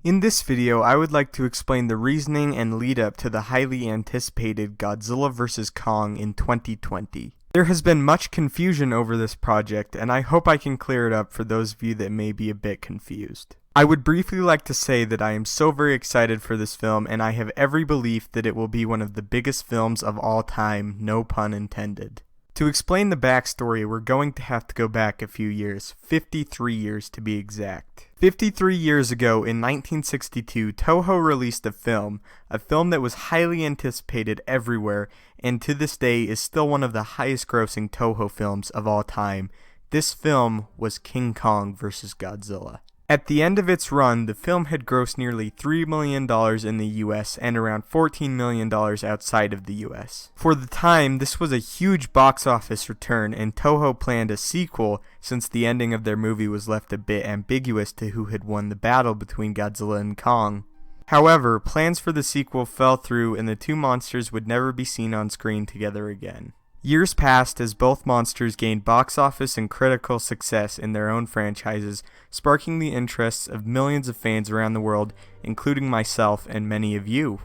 In this video, I would like to explain the reasoning and lead up to the highly anticipated Godzilla vs. Kong in 2020. There has been much confusion over this project, and I hope I can clear it up for those of you that may be a bit confused. I would briefly like to say that I am so very excited for this film, and I have every belief that it will be one of the biggest films of all time, no pun intended. To explain the backstory, we're going to have to go back a few years, 53 years to be exact. 53 years ago, in 1962, Toho released a film that was highly anticipated everywhere, and to this day is still one of the highest grossing Toho films of all time. This film was King Kong vs. Godzilla. At the end of its run, the film had grossed nearly $3 million in the US and around $14 million outside of the US. For the time, this was a huge box office return, and Toho planned a sequel since the ending of their movie was left a bit ambiguous to who had won the battle between Godzilla and Kong. However, plans for the sequel fell through and the two monsters would never be seen on screen together again. Years passed as both monsters gained box office and critical success in their own franchises, sparking the interests of millions of fans around the world, including myself and many of you.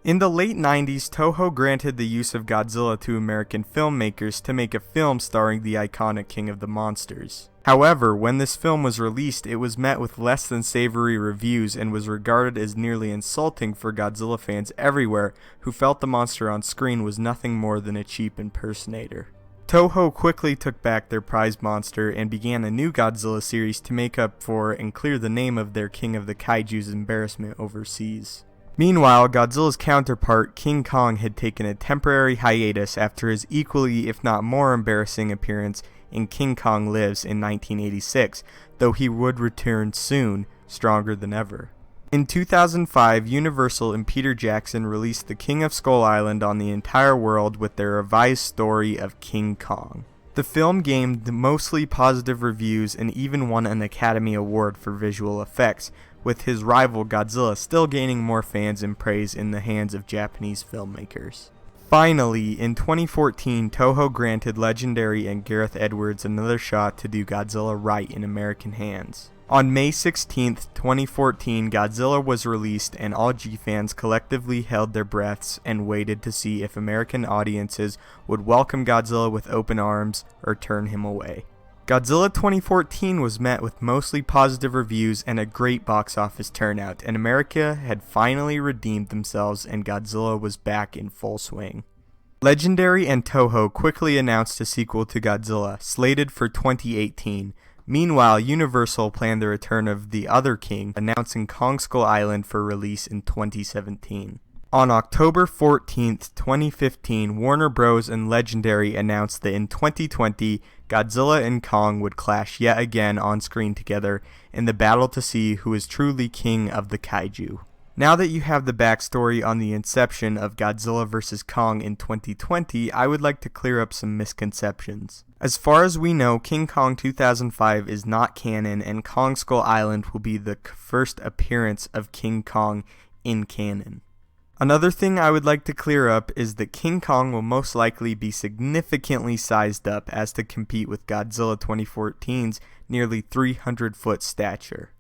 In the late 90s, Toho granted the use of Godzilla to American filmmakers to make a film starring the iconic King of the Monsters. However, when this film was released, it was met with less than savory reviews and was regarded as nearly insulting for Godzilla fans everywhere who felt the monster on screen was nothing more than a cheap impersonator. Toho quickly took back their prized monster and began a new Godzilla series to make up for and clear the name of their King of the Kaiju's embarrassment overseas. Meanwhile, Godzilla's counterpart, King Kong, had taken a temporary hiatus after his equally, if not more embarrassing appearance in King Kong Lives in 1986, though he would return soon, stronger than ever. In 2005, Universal and Peter Jackson released The King of Skull Island on the entire world with their revised story of King Kong. The film gained mostly positive reviews and even won an Academy Award for visual effects, with his rival Godzilla still gaining more fans and praise in the hands of Japanese filmmakers. Finally, in 2014, Toho granted Legendary and Gareth Edwards another shot to do Godzilla right in American hands. On May 16, 2014, Godzilla was released and all G-fans collectively held their breaths and waited to see if American audiences would welcome Godzilla with open arms or turn him away. Godzilla 2014 was met with mostly positive reviews and a great box office turnout, and America had finally redeemed themselves and Godzilla was back in full swing. Legendary and Toho quickly announced a sequel to Godzilla, slated for 2018. Meanwhile, Universal planned the return of The Other King, announcing Kong Skull Island for release in 2017. On October 14, 2015, Warner Bros. And Legendary announced that in 2020, Godzilla and Kong would clash yet again on screen together in the battle to see who is truly king of the kaiju. Now that you have the backstory on the inception of Godzilla vs. Kong in 2020, I would like to clear up some misconceptions. As far as we know, King Kong 2005 is not canon, and Kong Skull Island will be the first appearance of King Kong in canon. Another thing I would like to clear up is that King Kong will most likely be significantly sized up as to compete with Godzilla 2014's nearly 300-foot stature.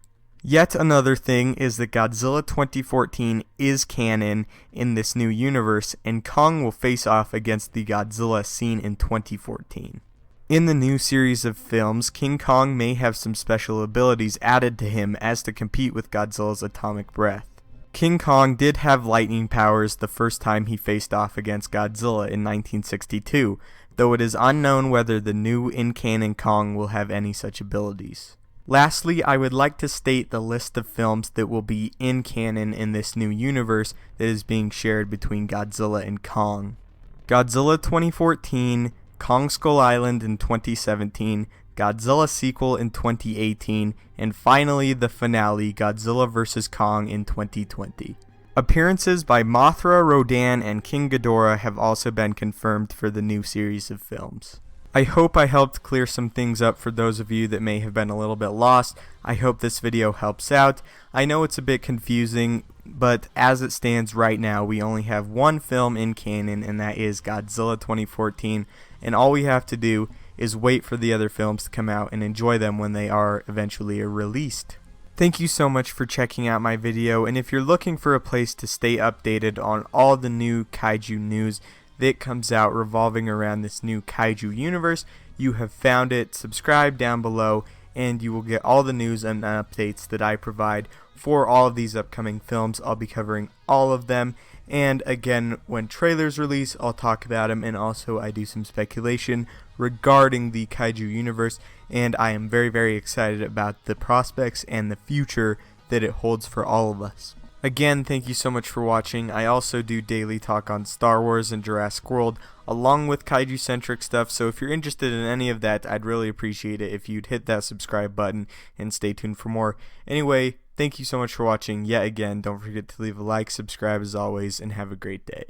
Yet another thing is that Godzilla 2014 is canon in this new universe, and Kong will face off against the Godzilla seen in 2014. In the new series of films, King Kong may have some special abilities added to him as to compete with Godzilla's atomic breath. King Kong did have lightning powers the first time he faced off against Godzilla in 1962, though it is unknown whether the new in-canon Kong will have any such abilities. Lastly, I would like to state the list of films that will be in canon in this new universe that is being shared between Godzilla and Kong. Godzilla 2014, Kong Skull Island in 2017, Godzilla sequel in 2018, and finally the finale, Godzilla vs. Kong in 2020. Appearances by Mothra, Rodan, and King Ghidorah have also been confirmed for the new series of films. I hope I helped clear some things up for those of you that may have been a little bit lost. I hope this video helps out. I know it's a bit confusing, but as it stands right now, we only have one film in canon, and that is Godzilla 2014, and all we have to do is wait for the other films to come out and enjoy them when they are eventually released. Thank you so much for checking out my video, and if you're looking for a place to stay updated on all the new kaiju news that comes out revolving around this new kaiju universe, you have found it. Subscribe down below and you will get all the news and updates that I provide for all of these upcoming films. I'll be covering all of them, and again, when trailers release, I'll talk about them, and also I do some speculation regarding the kaiju universe, and I am very, very excited about the prospects and the future that it holds for all of us. Again, thank you so much for watching. I also do daily talk on Star Wars and Jurassic World, along with kaiju-centric stuff, so if you're interested in any of that, I'd really appreciate it if you'd hit that subscribe button and stay tuned for more. Anyway, thank you so much for watching yet again. Don't forget to leave a like, subscribe as always, and have a great day.